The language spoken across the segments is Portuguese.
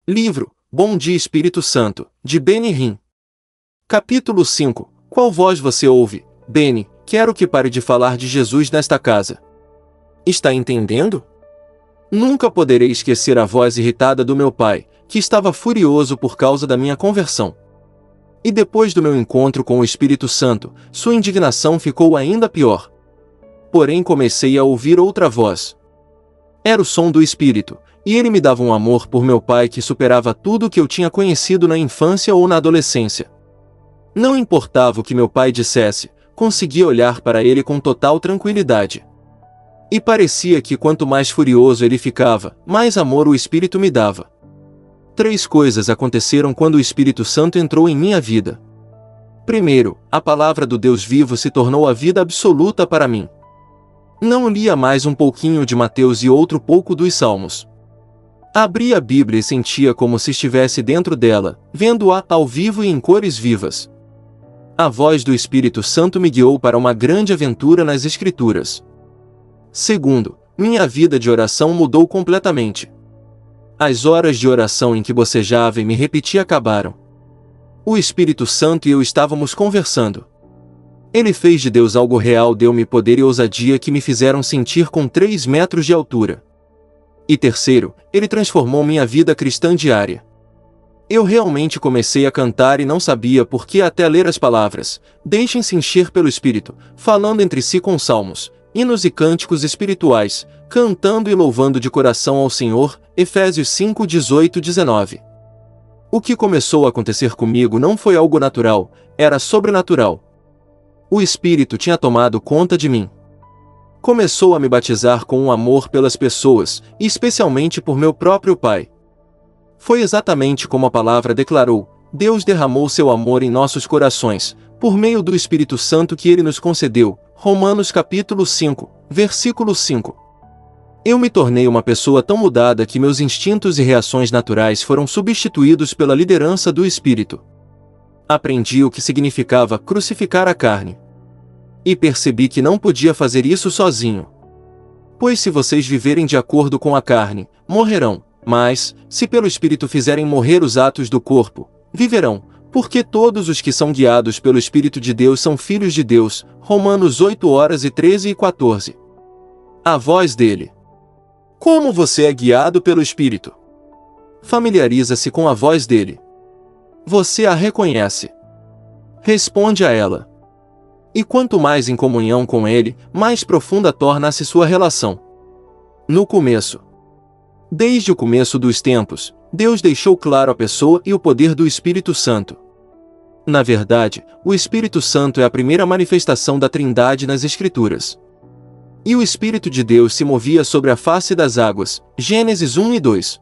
Livro Bom Dia Espírito Santo, de Benny Hinn. Capítulo 5. Qual voz você ouve, Benny? Quero que pare de falar de Jesus nesta casa. Está entendendo? Nunca poderei esquecer a voz irritada do meu pai, que estava furioso por causa da minha conversão. E depois do meu encontro com o Espírito Santo, sua indignação ficou ainda pior. Porém comecei a ouvir outra voz. Era o som do Espírito, e ele me dava um amor por meu pai que superava tudo o que eu tinha conhecido na infância ou na adolescência. Não importava o que meu pai dissesse, conseguia olhar para ele com total tranquilidade. E parecia que quanto mais furioso ele ficava, mais amor o Espírito me dava. 3 coisas aconteceram quando o Espírito Santo entrou em minha vida. Primeiro, a palavra do Deus vivo se tornou a vida absoluta para mim. Não lia mais um pouquinho de Mateus e outro pouco dos Salmos. Abria a Bíblia e sentia como se estivesse dentro dela, vendo-a ao vivo e em cores vivas. A voz do Espírito Santo me guiou para uma grande aventura nas Escrituras. Segundo, minha vida de oração mudou completamente. As horas de oração em que bocejava e me repetia acabaram. O Espírito Santo e eu estávamos conversando. Ele fez de Deus algo real, deu-me poder e ousadia que me fizeram sentir com 3 metros de altura. E terceiro, ele transformou minha vida cristã diária. Eu realmente comecei a cantar e não sabia por que até ler as palavras. Deixem-se encher pelo Espírito, falando entre si com salmos, hinos e cânticos espirituais, cantando e louvando de coração ao Senhor. Efésios 5, 18, 19. O que começou a acontecer comigo não foi algo natural, era sobrenatural. O Espírito tinha tomado conta de mim. Começou a me batizar com um amor pelas pessoas, e especialmente por meu próprio pai. Foi exatamente como a palavra declarou: Deus derramou seu amor em nossos corações, por meio do Espírito Santo que ele nos concedeu. Romanos capítulo 5, versículo 5. Eu me tornei uma pessoa tão mudada que meus instintos e reações naturais foram substituídos pela liderança do Espírito. Aprendi o que significava crucificar a carne. E percebi que não podia fazer isso sozinho. Pois se vocês viverem de acordo com a carne, morrerão, mas, se pelo Espírito fizerem morrer os atos do corpo, viverão, porque todos os que são guiados pelo Espírito de Deus são filhos de Deus. Romanos 8 horas e 13 e 14. A voz dele. Como você é guiado pelo Espírito? Familiariza-se com a voz dele. Você a reconhece. Responde a ela. E quanto mais em comunhão com ele, mais profunda torna-se sua relação. No começo. Desde o começo dos tempos, Deus deixou claro a pessoa e o poder do Espírito Santo. Na verdade, o Espírito Santo é a primeira manifestação da Trindade nas Escrituras. E o Espírito de Deus se movia sobre a face das águas. Gênesis 1 e 2.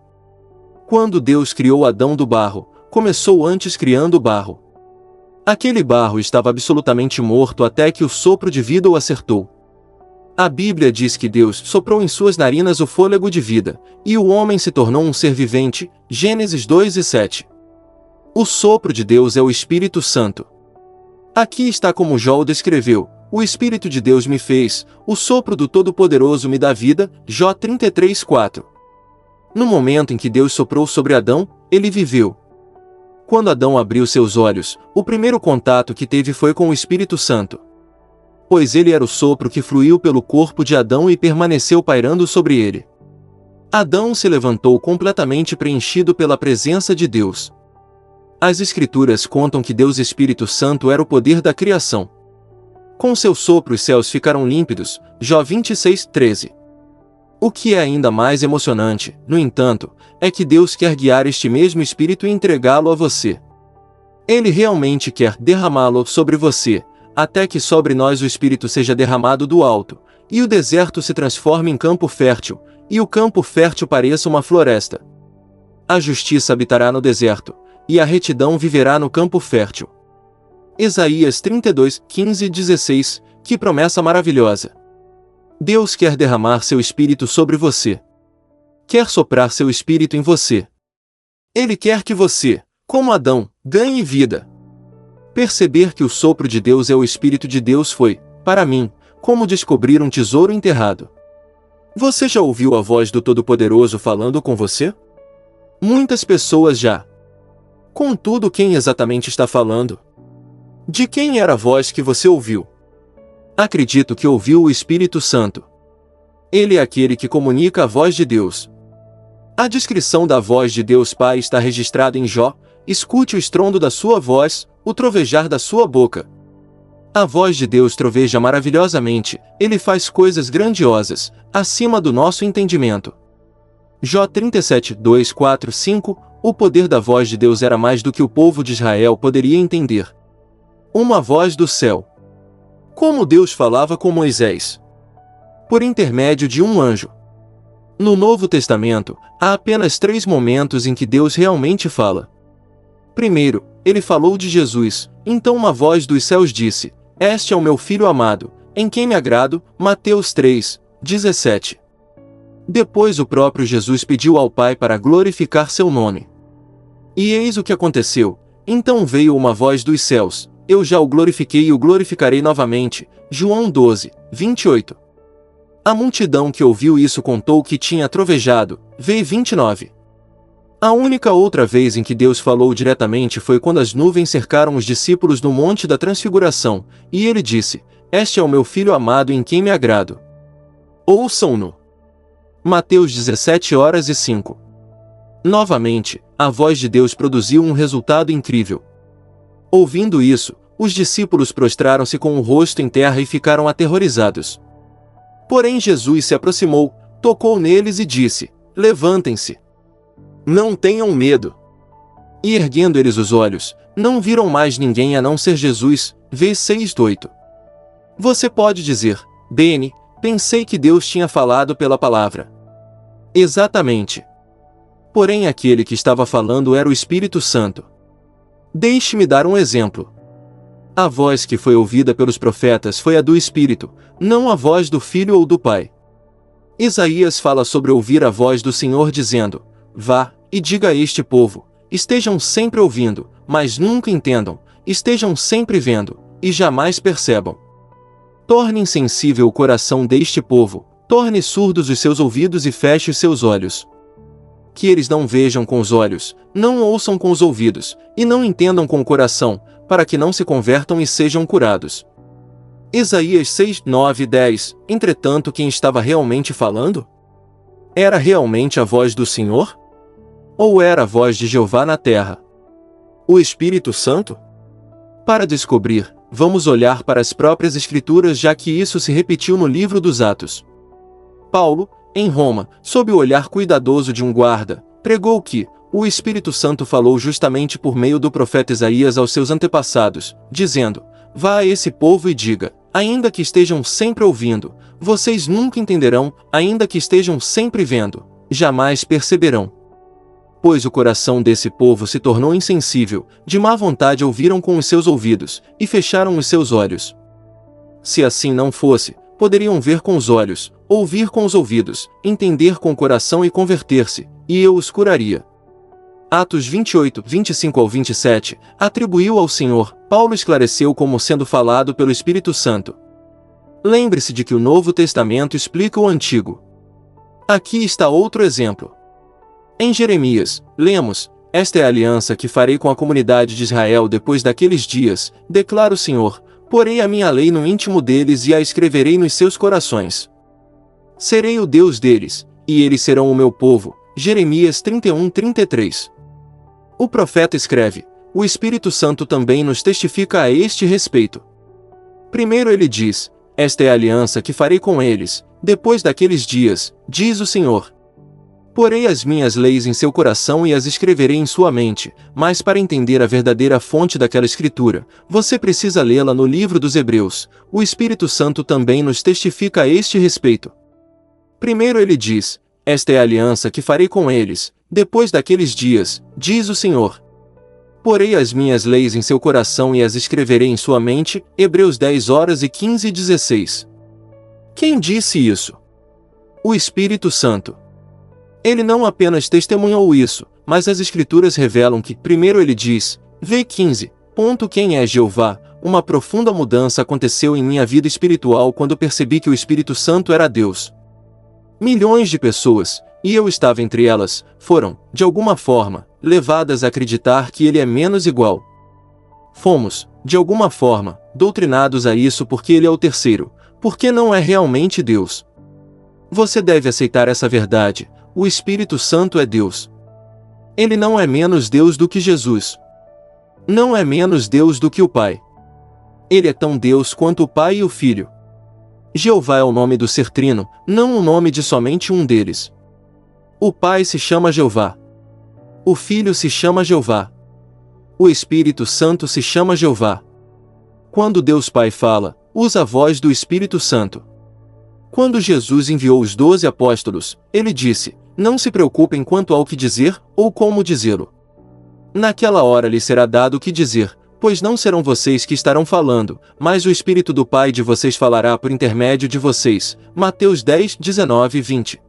Quando Deus criou Adão do barro, começou antes criando o barro. Aquele barro estava absolutamente morto até que o sopro de vida o acertou. A Bíblia diz que Deus soprou em suas narinas o fôlego de vida, e o homem se tornou um ser vivente. Gênesis 2 e 7. O sopro de Deus é o Espírito Santo. Aqui está como Jó o descreveu: o Espírito de Deus me fez, o sopro do Todo-Poderoso me dá vida. Jó 33, 4. No momento em que Deus soprou sobre Adão, ele viveu. Quando Adão abriu seus olhos, o primeiro contato que teve foi com o Espírito Santo. Pois ele era o sopro que fluiu pelo corpo de Adão e permaneceu pairando sobre ele. Adão se levantou completamente preenchido pela presença de Deus. As Escrituras contam que Deus Espírito Santo era o poder da criação. Com seu sopro os céus ficaram límpidos. Jó 26, 13. O que é ainda mais emocionante, no entanto, é que Deus quer guiar este mesmo Espírito e entregá-lo a você. Ele realmente quer derramá-lo sobre você, até que sobre nós o Espírito seja derramado do alto, e o deserto se transforme em campo fértil, e o campo fértil pareça uma floresta. A justiça habitará no deserto, e a retidão viverá no campo fértil. Isaías 32, 15 e 16, que promessa maravilhosa! Deus quer derramar seu Espírito sobre você. Quer soprar seu Espírito em você. Ele quer que você, como Adão, ganhe vida. Perceber que o sopro de Deus é o Espírito de Deus foi, para mim, como descobrir um tesouro enterrado. Você já ouviu a voz do Todo-Poderoso falando com você? Muitas pessoas já. Contudo, quem exatamente está falando? De quem era a voz que você ouviu? Acredito que ouviu o Espírito Santo. Ele é aquele que comunica a voz de Deus. A descrição da voz de Deus Pai está registrada em Jó. Escute o estrondo da sua voz, o trovejar da sua boca. A voz de Deus troveja maravilhosamente, ele faz coisas grandiosas, acima do nosso entendimento. Jó 37, 2, 4, 5. O poder da voz de Deus era mais do que o povo de Israel poderia entender. Uma voz do céu. Como Deus falava com Moisés? Por intermédio de um anjo. No Novo Testamento, há apenas 3 momentos em que Deus realmente fala. Primeiro, ele falou de Jesus, então uma voz dos céus disse: Este é o meu Filho amado, em quem me agrado. Mateus 3, 17. Depois o próprio Jesus pediu ao Pai para glorificar seu nome. E eis o que aconteceu. Então veio uma voz dos céus: Eu já o glorifiquei e o glorificarei novamente. João 12, 28. A multidão que ouviu isso contou que tinha trovejado. V 29. A única outra vez em que Deus falou diretamente foi quando as nuvens cercaram os discípulos no Monte da Transfiguração, e ele disse: Este é o meu Filho amado em quem me agrado. Ouçam-no. Mateus 17h05. Novamente, a voz de Deus produziu um resultado incrível. Ouvindo isso, os discípulos prostraram-se com o rosto em terra e ficaram aterrorizados. Porém Jesus se aproximou, tocou neles e disse: Levantem-se. Não tenham medo. E erguendo eles os olhos, não viram mais ninguém a não ser Jesus. V 6:8. Você pode dizer: Beni, pensei que Deus tinha falado pela palavra. Exatamente. Porém aquele que estava falando era o Espírito Santo. Deixe-me dar um exemplo. A voz que foi ouvida pelos profetas foi a do Espírito, não a voz do Filho ou do Pai. Isaías fala sobre ouvir a voz do Senhor dizendo: Vá, e diga a este povo, estejam sempre ouvindo, mas nunca entendam, estejam sempre vendo, e jamais percebam. Torne insensível o coração deste povo, torne surdos os seus ouvidos e feche os seus olhos. Que eles não vejam com os olhos, não ouçam com os ouvidos, e não entendam com o coração, para que não se convertam e sejam curados. Isaías 6, 9 e 10. Entretanto, quem estava realmente falando? Era realmente a voz do Senhor? Ou era a voz de Jeová na terra? O Espírito Santo? Para descobrir, vamos olhar para as próprias Escrituras, já que isso se repetiu no livro dos Atos. Paulo, em Roma, sob o olhar cuidadoso de um guarda, pregou que o Espírito Santo falou justamente por meio do profeta Isaías aos seus antepassados, dizendo: Vá a esse povo e diga: ainda que estejam sempre ouvindo, vocês nunca entenderão, ainda que estejam sempre vendo, jamais perceberão. Pois o coração desse povo se tornou insensível, de má vontade ouviram com os seus ouvidos, e fecharam os seus olhos. Se assim não fosse, poderiam ver com os olhos, ouvir com os ouvidos, entender com o coração e converter-se, e eu os curaria. Atos 28, 25 ao 27, atribuiu ao Senhor, Paulo esclareceu como sendo falado pelo Espírito Santo. Lembre-se de que o Novo Testamento explica o Antigo. Aqui está outro exemplo. Em Jeremias, lemos: Esta é a aliança que farei com a comunidade de Israel depois daqueles dias, declara o Senhor, porei a minha lei no íntimo deles e a escreverei nos seus corações. Serei o Deus deles, e eles serão o meu povo. Jeremias 31, 33. O profeta escreve: O Espírito Santo também nos testifica a este respeito. Primeiro ele diz: Esta é a aliança que farei com eles, depois daqueles dias, diz o Senhor. Porei as minhas leis em seu coração e as escreverei em sua mente, mas para entender a verdadeira fonte daquela escritura, você precisa lê-la no livro dos Hebreus. O Espírito Santo também nos testifica a este respeito. Primeiro ele diz: Esta é a aliança que farei com eles, depois daqueles dias, diz o Senhor. Porei as minhas leis em seu coração e as escreverei em sua mente. Hebreus 10h15 e 16. Quem disse isso? O Espírito Santo. Ele não apenas testemunhou isso, mas as Escrituras revelam que, primeiro ele diz, v15, quem é Jeová? Uma profunda mudança aconteceu em minha vida espiritual quando percebi que o Espírito Santo era Deus. Milhões de pessoas, e eu estava entre elas, foram, de alguma forma, levadas a acreditar que ele é menos igual. Fomos, de alguma forma, doutrinados a isso porque ele é o terceiro, porque não é realmente Deus. Você deve aceitar essa verdade: o Espírito Santo é Deus. Ele não é menos Deus do que Jesus. Não é menos Deus do que o Pai. Ele é tão Deus quanto o Pai e o Filho. Jeová é o nome do ser trino, não o nome de somente um deles. O Pai se chama Jeová. O Filho se chama Jeová. O Espírito Santo se chama Jeová. Quando Deus Pai fala, usa a voz do Espírito Santo. Quando Jesus enviou os 12 apóstolos, ele disse: não se preocupem quanto ao que dizer, ou como dizê-lo. Naquela hora lhes será dado o que dizer, pois não serão vocês que estarão falando, mas o Espírito do Pai de vocês falará por intermédio de vocês. Mateus 10, 19 e 20.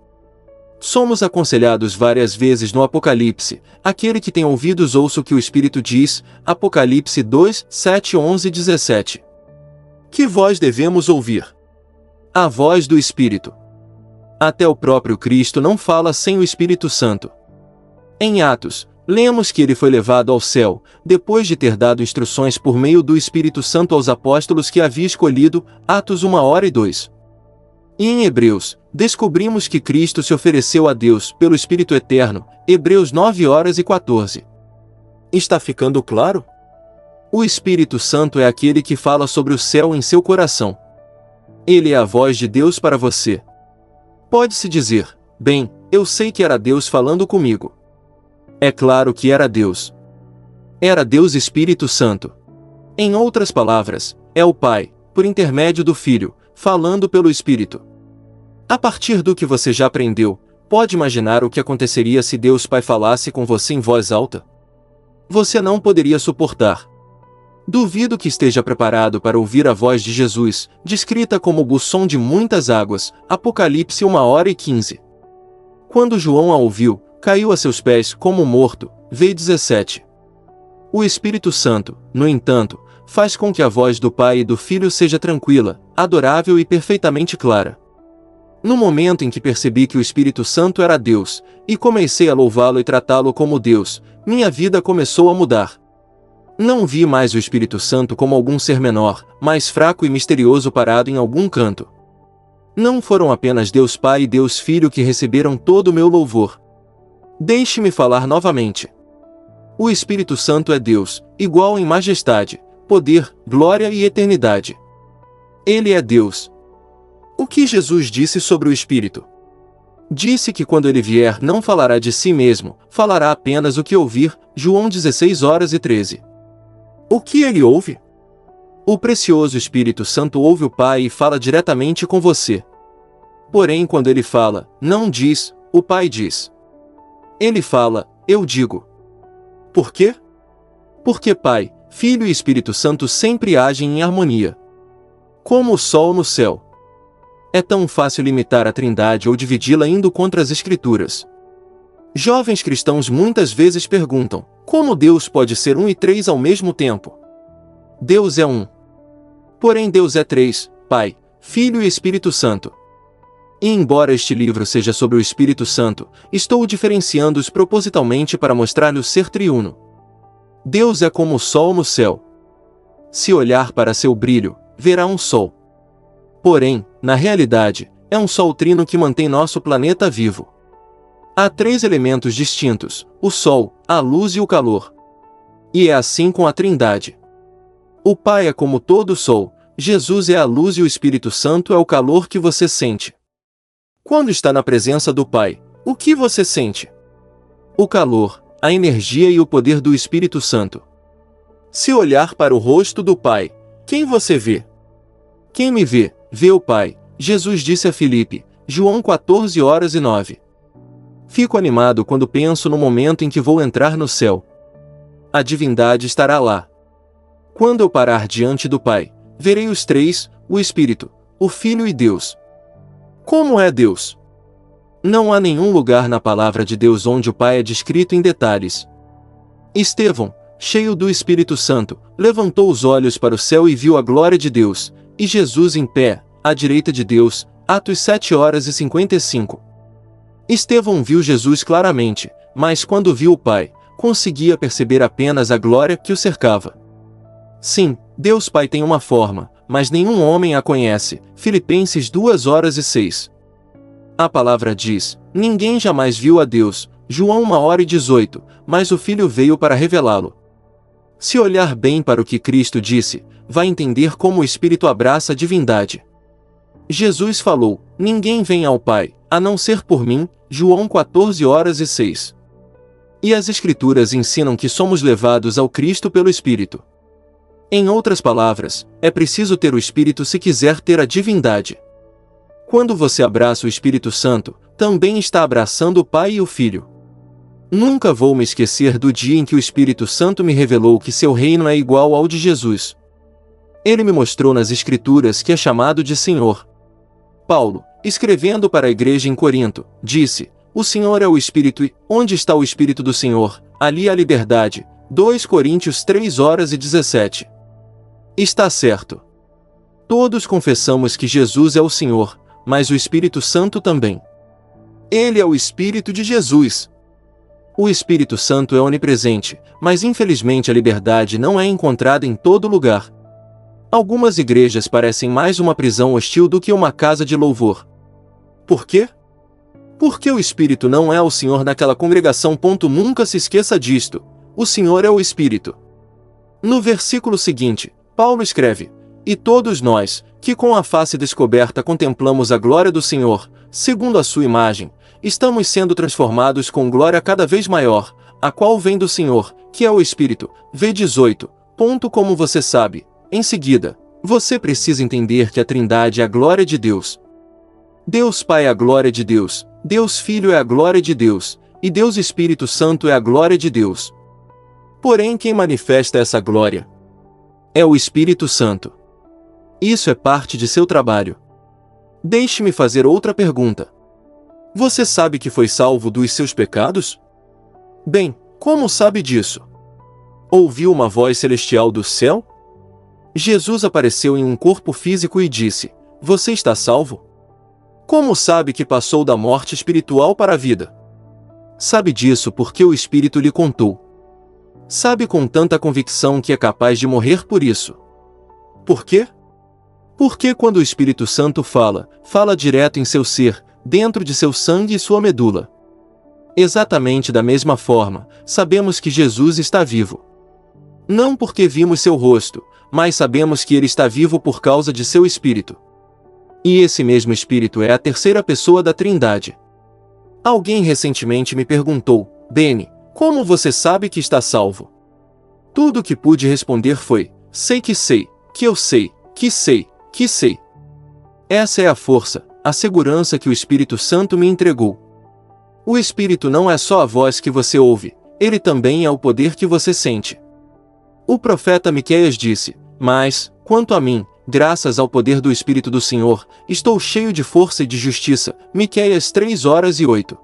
Somos aconselhados várias vezes no Apocalipse: aquele que tem ouvidos ouça o que o Espírito diz. Apocalipse 2, 7, 11 e 17. Que voz devemos ouvir? A voz do Espírito. Até o próprio Cristo não fala sem o Espírito Santo. Em Atos, lemos que ele foi levado ao céu, depois de ter dado instruções por meio do Espírito Santo aos apóstolos que havia escolhido. Atos 1:2. E em Hebreus, descobrimos que Cristo se ofereceu a Deus pelo Espírito Eterno. Hebreus 9:14. Está ficando claro? O Espírito Santo é aquele que fala sobre o céu em seu coração. Ele é a voz de Deus para você. Pode-se dizer: bem, eu sei que era Deus falando comigo. É claro que era Deus. Era Deus Espírito Santo. Em outras palavras, é o Pai, por intermédio do Filho, falando pelo Espírito. A partir do que você já aprendeu, pode imaginar o que aconteceria se Deus Pai falasse com você em voz alta? Você não poderia suportar. Duvido que esteja preparado para ouvir a voz de Jesus, descrita como o som de muitas águas. Apocalipse 1:15. Quando João a ouviu, caiu a seus pés como morto. V 17. O Espírito Santo, no entanto, faz com que a voz do Pai e do Filho seja tranquila, adorável e perfeitamente clara. No momento em que percebi que o Espírito Santo era Deus, e comecei a louvá-lo e tratá-lo como Deus, minha vida começou a mudar. Não vi mais o Espírito Santo como algum ser menor, mais fraco e misterioso parado em algum canto. Não foram apenas Deus Pai e Deus Filho que receberam todo o meu louvor. Deixe-me falar novamente. O Espírito Santo é Deus, igual em majestade, poder, glória e eternidade. Ele é Deus. O que Jesus disse sobre o Espírito? Disse que quando ele vier não falará de si mesmo, falará apenas o que ouvir. João 16:13. O que ele ouve? O precioso Espírito Santo ouve o Pai e fala diretamente com você. Porém, quando ele fala, não diz, o Pai diz. Ele fala, eu digo. Por quê? Porque Pai, Filho e Espírito Santo sempre agem em harmonia. Como o sol no céu. É tão fácil limitar a Trindade ou dividi-la indo contra as Escrituras. Jovens cristãos muitas vezes perguntam: como Deus pode ser um e três ao mesmo tempo? Deus é um. Porém Deus é três: Pai, Filho e Espírito Santo. E embora este livro seja sobre o Espírito Santo, estou diferenciando-os propositalmente para mostrar-lhe o ser triuno. Deus é como o sol no céu. Se olhar para seu brilho, verá um sol. Porém, na realidade, é um sol trino que mantém nosso planeta vivo. Há três elementos distintos: o Sol, a luz e o calor. E é assim com a Trindade. O Pai é como todo o Sol, Jesus é a luz e o Espírito Santo é o calor que você sente. Quando está na presença do Pai, o que você sente? O calor, a energia e o poder do Espírito Santo. Se olhar para o rosto do Pai, quem você vê? Quem me vê, vê o Pai, Jesus disse a Filipe, João 14:9. Fico animado quando penso no momento em que vou entrar no céu. A divindade estará lá. Quando eu parar diante do Pai, verei os três, o Espírito, o Filho e Deus. Como é Deus? Não há nenhum lugar na palavra de Deus onde o Pai é descrito em detalhes. Estevão, cheio do Espírito Santo, levantou os olhos para o céu e viu a glória de Deus, e Jesus em pé, à direita de Deus. Atos 7:55. Estevão viu Jesus claramente, mas quando viu o Pai, conseguia perceber apenas a glória que o cercava. Sim, Deus Pai tem uma forma, mas nenhum homem a conhece. Filipenses 2:6. A palavra diz: ninguém jamais viu a Deus. João 1:18, mas o Filho veio para revelá-lo. Se olhar bem para o que Cristo disse, vai entender como o Espírito abraça a divindade. Jesus falou: ninguém vem ao Pai, a não ser por mim. João 14:6. E as Escrituras ensinam que somos levados ao Cristo pelo Espírito. Em outras palavras, é preciso ter o Espírito se quiser ter a divindade. Quando você abraça o Espírito Santo, também está abraçando o Pai e o Filho. Nunca vou me esquecer do dia em que o Espírito Santo me revelou que seu reino é igual ao de Jesus. Ele me mostrou nas Escrituras que é chamado de Senhor. Paulo, escrevendo para a igreja em Corinto, disse: o Senhor é o Espírito e, onde está o Espírito do Senhor, ali há liberdade. 2 Coríntios 3:17. Está certo. Todos confessamos que Jesus é o Senhor, mas o Espírito Santo também. Ele é o Espírito de Jesus. O Espírito Santo é onipresente, mas infelizmente a liberdade não é encontrada em todo lugar. Algumas igrejas parecem mais uma prisão hostil do que uma casa de louvor. Por quê? Porque o Espírito não é o Senhor naquela congregação. Nunca se esqueça disto. O Senhor é o Espírito. No versículo seguinte, Paulo escreve: e todos nós, que com a face descoberta contemplamos a glória do Senhor, segundo a sua imagem, estamos sendo transformados com glória cada vez maior, a qual vem do Senhor, que é o Espírito. V18. Como você sabe, em seguida, você precisa entender que a Trindade é a glória de Deus. Deus Pai é a glória de Deus, Deus Filho é a glória de Deus, e Deus Espírito Santo é a glória de Deus. Porém, quem manifesta essa glória é o Espírito Santo. Isso é parte de seu trabalho. Deixe-me fazer outra pergunta. Você sabe que foi salvo dos seus pecados? Bem, como sabe disso? Ouviu uma voz celestial do céu? Jesus apareceu em um corpo físico e disse: você está salvo? Como sabe que passou da morte espiritual para a vida? Sabe disso porque o Espírito lhe contou. Sabe com tanta convicção que é capaz de morrer por isso. Por quê? Porque quando o Espírito Santo fala, fala direto em seu ser, dentro de seu sangue e sua medula. Exatamente da mesma forma, sabemos que Jesus está vivo. Não porque vimos seu rosto, mas sabemos que ele está vivo por causa de seu Espírito. E esse mesmo Espírito é a terceira pessoa da Trindade. Alguém recentemente me perguntou: Benny, como você sabe que está salvo? Tudo o que pude responder foi: sei, que eu sei, que sei, que sei. Essa é a força, a segurança que o Espírito Santo me entregou. O Espírito não é só a voz que você ouve, ele também é o poder que você sente. O profeta Miqueias disse: mas, quanto a mim, graças ao poder do Espírito do Senhor, estou cheio de força e de justiça. Miqueias 3:8.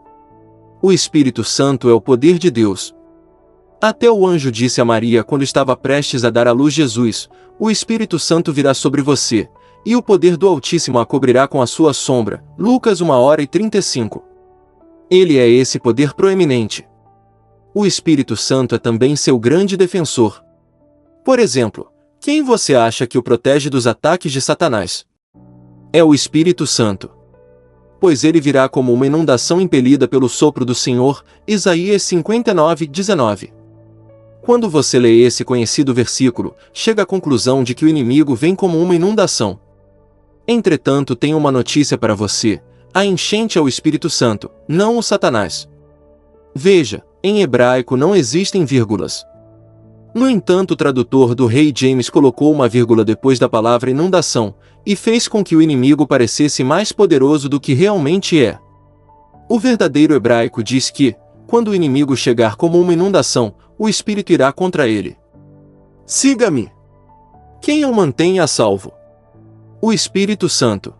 O Espírito Santo é o poder de Deus. Até o anjo disse a Maria quando estava prestes a dar à luz Jesus: o Espírito Santo virá sobre você, e o poder do Altíssimo a cobrirá com a sua sombra. Lucas 1:35. Ele é esse poder proeminente. O Espírito Santo é também seu grande defensor. Por exemplo, quem você acha que o protege dos ataques de Satanás? É o Espírito Santo. Pois ele virá como uma inundação impelida pelo sopro do Senhor. Isaías 59:19. Quando você lê esse conhecido versículo, chega à conclusão de que o inimigo vem como uma inundação. Entretanto, tenho uma notícia para você: a enchente é o Espírito Santo, não o Satanás. Veja, em hebraico não existem vírgulas. No entanto, o tradutor do rei James colocou uma vírgula depois da palavra inundação, e fez com que o inimigo parecesse mais poderoso do que realmente é. O verdadeiro hebraico diz que, quando o inimigo chegar como uma inundação, o Espírito irá contra ele. Siga-me. Quem o mantém a salvo? O Espírito Santo.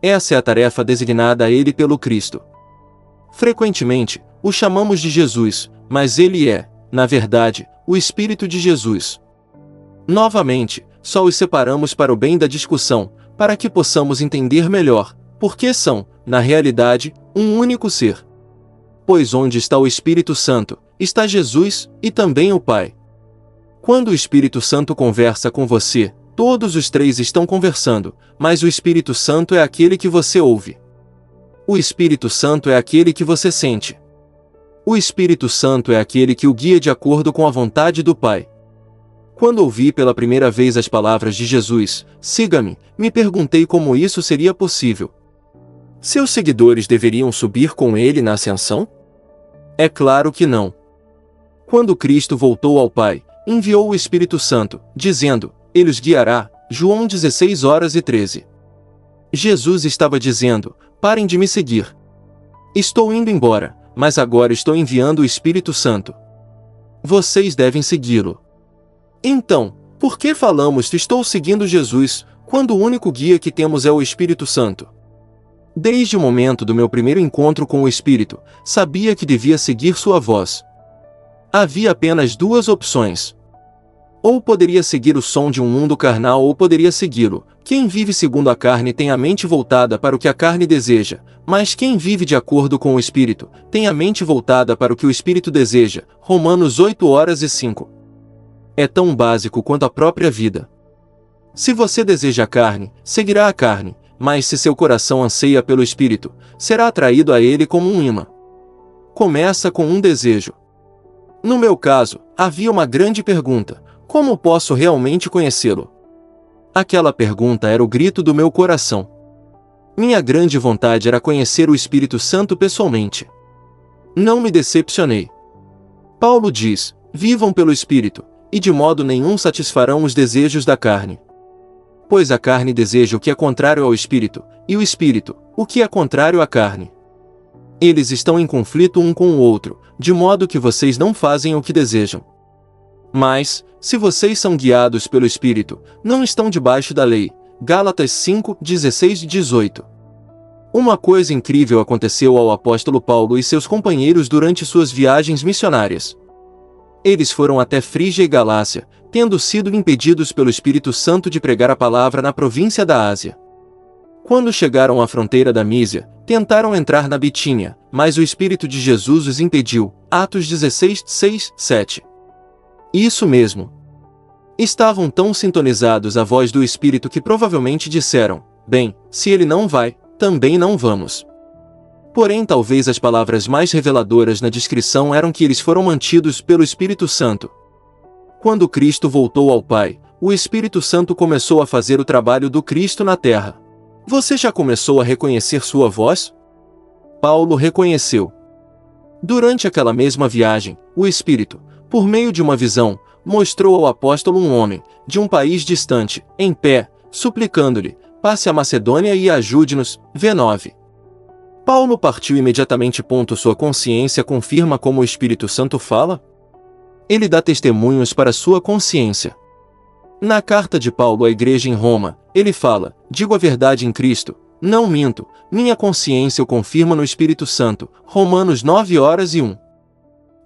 Essa é a tarefa designada a ele pelo Cristo. Frequentemente, o chamamos de Jesus, mas ele é, na verdade, o Espírito de Jesus. Novamente, só os separamos para o bem da discussão, para que possamos entender melhor. porque são, na realidade, um único ser. Pois onde está o Espírito Santo, está Jesus, e também o Pai. Quando o Espírito Santo conversa com você, todos os três estão conversando, mas o Espírito Santo é aquele que você ouve. O Espírito Santo é aquele que você sente. O Espírito Santo é aquele que o guia de acordo com a vontade do Pai. Quando ouvi pela primeira vez as palavras de Jesus, siga-me, me perguntei como isso seria possível. Seus seguidores deveriam subir com ele na ascensão? É claro que não. Quando Cristo voltou ao Pai, enviou o Espírito Santo, dizendo, ele os guiará, João 16:13. Jesus estava dizendo, parem de me seguir. Estou indo embora, mas agora estou enviando o Espírito Santo. Vocês devem segui-lo. Então, por que falamos que estou seguindo Jesus, quando o único guia que temos é o Espírito Santo? Desde o momento do meu primeiro encontro com o Espírito, sabia que devia seguir sua voz. Havia apenas duas opções. Ou poderia seguir o som de um mundo carnal ou poderia segui-lo. Quem vive segundo a carne tem a mente voltada para o que a carne deseja, mas quem vive de acordo com o Espírito, tem a mente voltada para o que o Espírito deseja. Romanos 8:5. É tão básico quanto a própria vida. Se você deseja a carne, seguirá a carne, mas se seu coração anseia pelo Espírito, será atraído a ele como um imã. Começa com um desejo. No meu caso, havia uma grande pergunta: como posso realmente conhecê-lo? Aquela pergunta era o grito do meu coração. Minha grande vontade era conhecer o Espírito Santo pessoalmente. Não me decepcionei. Paulo diz, vivam pelo Espírito, e de modo nenhum satisfarão os desejos da carne. Pois a carne deseja o que é contrário ao Espírito, e o Espírito, o que é contrário à carne. Eles estão em conflito um com o outro, de modo que vocês não fazem o que desejam. Mas, se vocês são guiados pelo Espírito, não estão debaixo da lei. Gálatas 5:16-18. Uma coisa incrível aconteceu ao apóstolo Paulo e seus companheiros durante suas viagens missionárias. Eles foram até Frígia e Galácia, tendo sido impedidos pelo Espírito Santo de pregar a palavra na província da Ásia. Quando chegaram à fronteira da Mísia, tentaram entrar na Bitínia, mas o Espírito de Jesus os impediu. Atos 16:6-7. Isso mesmo. Estavam tão sintonizados à voz do Espírito que provavelmente disseram, bem, se ele não vai, também não vamos. Porém, talvez as palavras mais reveladoras na descrição eram que eles foram mantidos pelo Espírito Santo. Quando Cristo voltou ao Pai, o Espírito Santo começou a fazer o trabalho do Cristo na terra. Você já começou a reconhecer sua voz? Paulo reconheceu. Durante aquela mesma viagem, o Espírito, por meio de uma visão, mostrou ao apóstolo um homem, de um país distante, em pé, suplicando-lhe, passe a Macedônia e ajude-nos. V9. Paulo partiu imediatamente. Sua consciência confirma como o Espírito Santo fala? Ele dá testemunhos para sua consciência. Na carta de Paulo à igreja em Roma, ele fala, digo a verdade em Cristo, não minto, minha consciência o confirma no Espírito Santo. Romanos 9:1.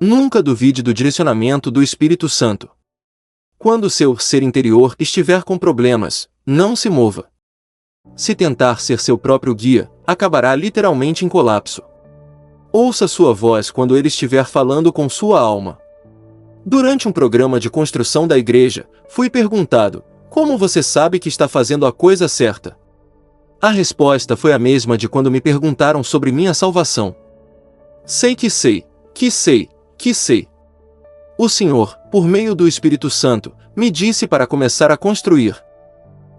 Nunca duvide do direcionamento do Espírito Santo. Quando seu ser interior estiver com problemas, não se mova. Se tentar ser seu próprio guia, acabará literalmente em colapso. Ouça sua voz quando ele estiver falando com sua alma. Durante um programa de construção da igreja, fui perguntado, como você sabe que está fazendo a coisa certa? A resposta foi a mesma de quando me perguntaram sobre minha salvação. Sei que sei, que sei, que sei. O Senhor, por meio do Espírito Santo, me disse para começar a construir.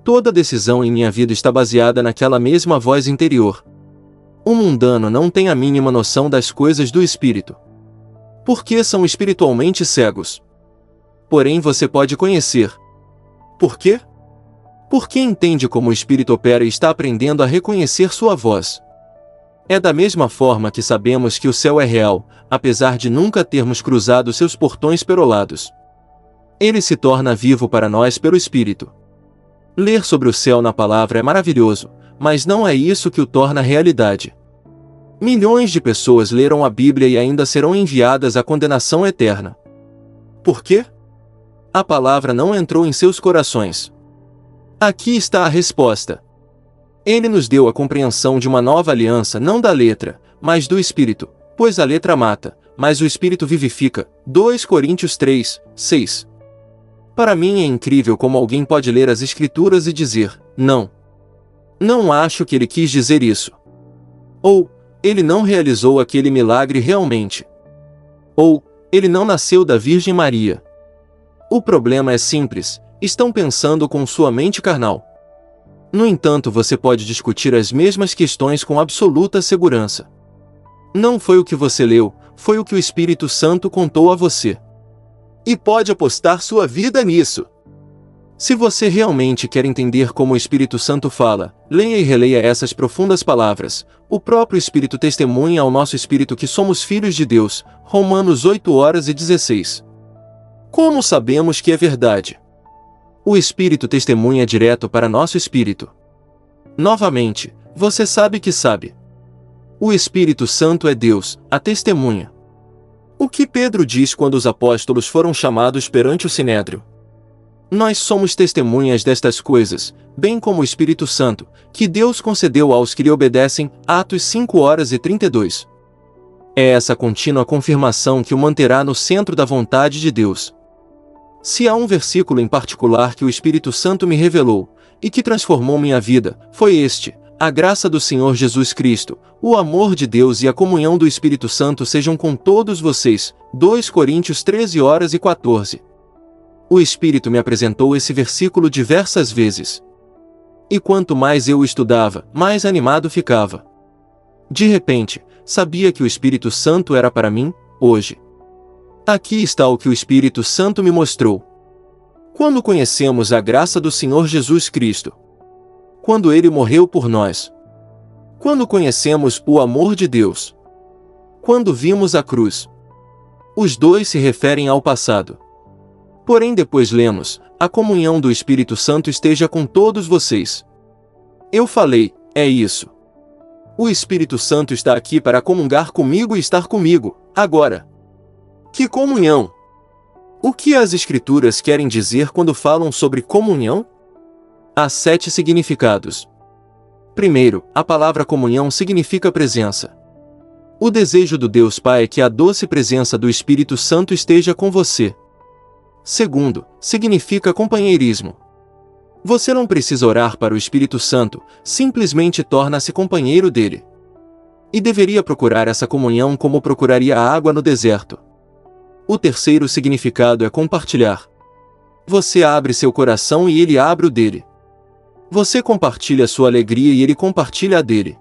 Toda decisão em minha vida está baseada naquela mesma voz interior. O mundano não tem a mínima noção das coisas do Espírito. Porque são espiritualmente cegos. Porém você pode conhecer. Por quê? Porque entende como o Espírito opera e está aprendendo a reconhecer sua voz. É da mesma forma que sabemos que o céu é real, apesar de nunca termos cruzado seus portões perolados. Ele se torna vivo para nós pelo Espírito. Ler sobre o céu na palavra é maravilhoso, mas não é isso que o torna realidade. Milhões de pessoas leram a Bíblia e ainda serão enviadas à condenação eterna. Por quê? A palavra não entrou em seus corações. Aqui está a resposta. Ele nos deu a compreensão de uma nova aliança não da letra, mas do Espírito, pois a letra mata, mas o Espírito vivifica. 2 Coríntios 3, 6. Para mim é incrível como alguém pode ler as Escrituras e dizer, não acho que ele quis dizer isso. Ou, ele não realizou aquele milagre realmente. Ou, ele não nasceu da Virgem Maria. O problema é simples, estão pensando com sua mente carnal. No entanto, você pode discutir as mesmas questões com absoluta segurança. Não foi o que você leu, foi o que o Espírito Santo contou a você. E pode apostar sua vida nisso. Se você realmente quer entender como o Espírito Santo fala, leia e releia essas profundas palavras. O próprio Espírito testemunha ao nosso espírito que somos filhos de Deus. Romanos 8:16. Como sabemos que é verdade? O Espírito testemunha direto para nosso espírito. Novamente, você sabe que sabe. O Espírito Santo é Deus, a testemunha. O que Pedro diz quando os apóstolos foram chamados perante o Sinédrio? Nós somos testemunhas destas coisas, bem como o Espírito Santo, que Deus concedeu aos que lhe obedecem. Atos 5:32. É essa contínua confirmação que o manterá no centro da vontade de Deus. Se há um versículo em particular que o Espírito Santo me revelou, e que transformou minha vida, foi este: a graça do Senhor Jesus Cristo, o amor de Deus e a comunhão do Espírito Santo sejam com todos vocês. 2 Coríntios 13:14. O Espírito me apresentou esse versículo diversas vezes. E quanto mais eu o estudava, mais animado ficava. De repente, sabia que o Espírito Santo era para mim, hoje. Aqui está o que o Espírito Santo me mostrou. Quando conhecemos a graça do Senhor Jesus Cristo. Quando Ele morreu por nós. Quando conhecemos o amor de Deus. Quando vimos a cruz. Os dois se referem ao passado. Porém depois lemos, a comunhão do Espírito Santo esteja com todos vocês. Eu falei, é isso. O Espírito Santo está aqui para comungar comigo e estar comigo, agora. Que comunhão! O que as Escrituras querem dizer quando falam sobre comunhão? Há 7 significados. Primeiro, a palavra comunhão significa presença. O desejo do Deus Pai é que a doce presença do Espírito Santo esteja com você. Segundo, significa companheirismo. Você não precisa orar para o Espírito Santo, simplesmente torna-se companheiro dele. E deveria procurar essa comunhão como procuraria a água no deserto. O terceiro significado é compartilhar. Você abre seu coração e ele abre o dele. Você compartilha sua alegria e ele compartilha a dele.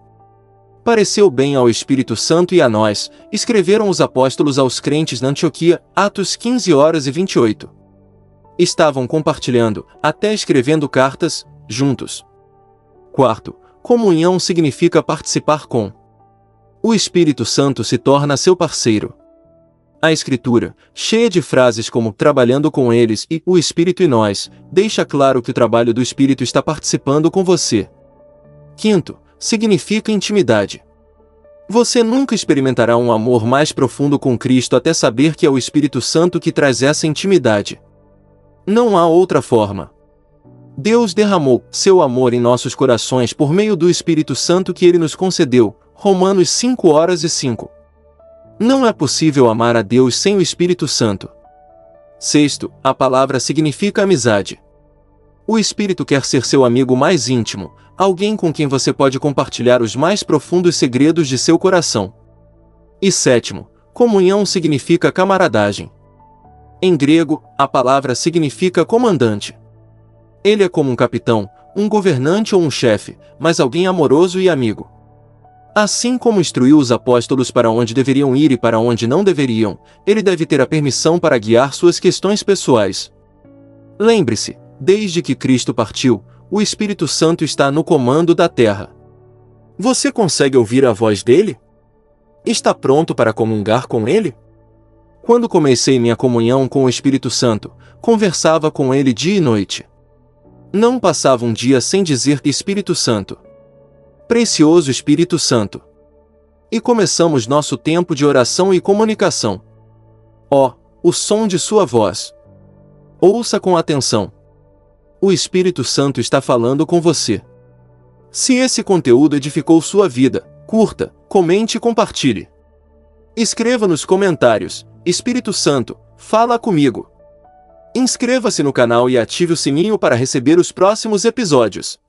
Pareceu bem ao Espírito Santo e a nós, escreveram os apóstolos aos crentes na Antioquia, Atos 15:28. Estavam compartilhando, até escrevendo cartas, juntos. Quarto, comunhão significa participar com. O Espírito Santo se torna seu parceiro. A Escritura, cheia de frases como trabalhando com eles e o Espírito e nós, deixa claro que o trabalho do Espírito está participando com você. Quinto, significa intimidade. Você nunca experimentará um amor mais profundo com Cristo até saber que é o Espírito Santo que traz essa intimidade. Não há outra forma. Deus derramou seu amor em nossos corações por meio do Espírito Santo que Ele nos concedeu. Romanos 5:5. Não é possível amar a Deus sem o Espírito Santo. Sexto, a palavra significa amizade. O Espírito quer ser seu amigo mais íntimo, alguém com quem você pode compartilhar os mais profundos segredos de seu coração. E sétimo, comunhão significa camaradagem. Em grego, a palavra significa comandante. Ele é como um capitão, um governante ou um chefe, mas alguém amoroso e amigo. Assim como instruiu os apóstolos para onde deveriam ir e para onde não deveriam, ele deve ter a permissão para guiar suas questões pessoais. Lembre-se, desde que Cristo partiu, o Espírito Santo está no comando da terra. Você consegue ouvir a voz dele? Está pronto para comungar com ele? Quando comecei minha comunhão com o Espírito Santo, conversava com ele dia e noite. Não passava um dia sem dizer Espírito Santo. Precioso Espírito Santo. E começamos nosso tempo de oração e comunicação. Ó, o som de sua voz. Ouça com atenção. O Espírito Santo está falando com você. Se esse conteúdo edificou sua vida, curta, comente e compartilhe. Escreva nos comentários: Espírito Santo, fala comigo. Inscreva-se no canal e ative o sininho para receber os próximos episódios.